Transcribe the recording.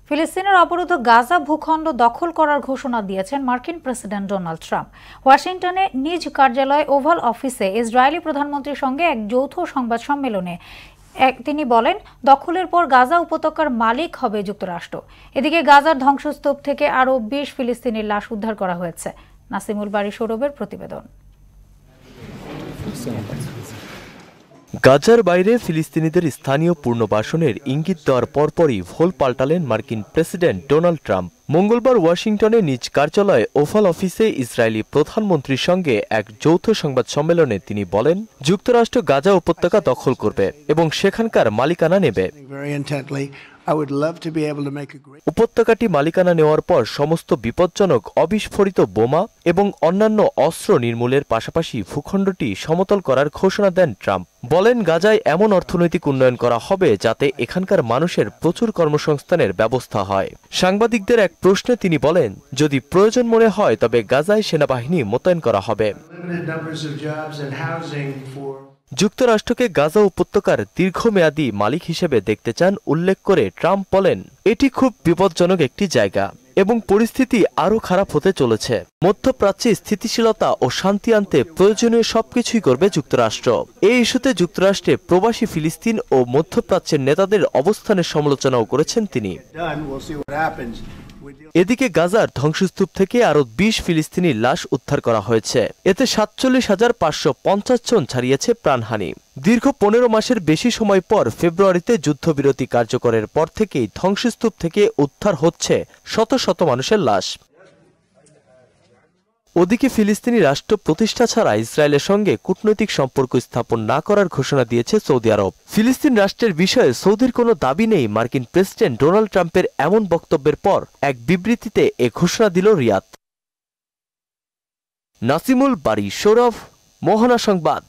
ফিলিস্তিনের অবরুদ্ধ গাজা ভূখণ্ড দখল করার ঘোষণা দিয়েছেন মার্কিন প্রেসিডেন্ট ডোনাল্ড ট্রাম্প। ওয়াশিংটনে নিজ কার্যালয় ওভাল অফিসে ইসরায়েলি প্রধানমন্ত্রীর সঙ্গে এক যৌথ সংবাদ সম্মেলনে তিনি বলেন, দখলের পর গাজা উপত্যকার মালিক হবে যুক্তরাষ্ট্র। এদিকে গাজার ধ্বংসস্তূপ থেকে আরও ২০ ফিলিস্তিনির লাশ উদ্ধার করা হয়েছে। নাসিমুল বারী সৌরভের প্রতিবেদন। গাজার বাইরে ফিলিস্তিনিদের স্থানীয় পুনর্বাসনের ইঙ্গিত দেওয়ার পরপরই ভোল পাল্টালেন মার্কিন প্রেসিডেন্ট ডোনাল্ড ট্রাম্প। মঙ্গলবার ওয়াশিংটনে নিজ কার্যালয়ে ওভাল অফিসে ইসরায়েলি প্রধানমন্ত্রীর সঙ্গে এক যৌথ সংবাদ সম্মেলনে তিনি বলেন, যুক্তরাষ্ট্র গাজা উপত্যকা দখল করবে এবং সেখানকার মালিকানা নেবে। উপত্যকাটি মালিকানা নেওয়ার পর সমস্ত বিপজ্জনক অবিস্ফোরিত বোমা এবং অন্যান্য অস্ত্র নির্মূলের পাশাপাশি ভূখণ্ডটি সমতল করার ঘোষণা দেন ট্রাম্প। বলেন, গাজায় এমন অর্থনৈতিক উন্নয়ন করা হবে যাতে এখানকার মানুষের প্রচুর কর্মসংস্থানের ব্যবস্থা হয়। সাংবাদিকদের এক প্রশ্নে তিনি বলেন, যদি প্রয়োজন মনে হয় তবে গাজায় সেনাবাহিনী মোতায়েন করা হবে। যুক্তরাষ্ট্রকে গাজা উপত্যকার দীর্ঘমেয়াদী মালিক হিসেবে দেখতে চান উল্লেখ করে ট্রাম্প বলেন, এটি খুব বিপজ্জনক একটি জায়গা এবং পরিস্থিতি আরও খারাপ হতে চলেছে। মধ্যপ্রাচ্যে স্থিতিশীলতা ও শান্তি আনতে প্রয়োজনীয় সবকিছুই করবে যুক্তরাষ্ট্র। এই ইস্যুতে যুক্তরাষ্ট্রে প্রবাসী ফিলিস্তিন ও মধ্যপ্রাচ্যের নেতাদের অবস্থানের সমালোচনাও করেছেন তিনি। এদিকে গাজার ধ্বংসস্তূপ থেকে আরও ২০ ফিলিস্তিনি লাশ উদ্ধার করা হয়েছে। এতে ৪৭,৫৫০ জন ছাড়িয়েছে প্রাণহানি। দীর্ঘ ১৫ মাসের বেশি সময় পর ফেব্রুয়ারিতে যুদ্ধবিরতি কার্যকরের পর থেকেই ধ্বংসস্তূপ থেকে উদ্ধার হচ্ছে শত শত মানুষের লাশ। ওদিকে ফিলিস্তিনি রাষ্ট্র প্রতিষ্ঠা ছাড়া ইসরায়েলের সঙ্গে কূটনৈতিক সম্পর্ক স্থাপন না করার ঘোষণা দিয়েছে সৌদি আরব। ফিলিস্তিন রাষ্ট্রের বিষয়ে সৌদির কোনো দাবি নেই মার্কিন প্রেসিডেন্ট ডোনাল্ড ট্রাম্পের এমন বক্তব্যের পর এক বিবৃতিতে এ ঘোষণা দিল রিয়াদ। নাসিমুল বারী সৌরভ, মোহনা সংবাদ।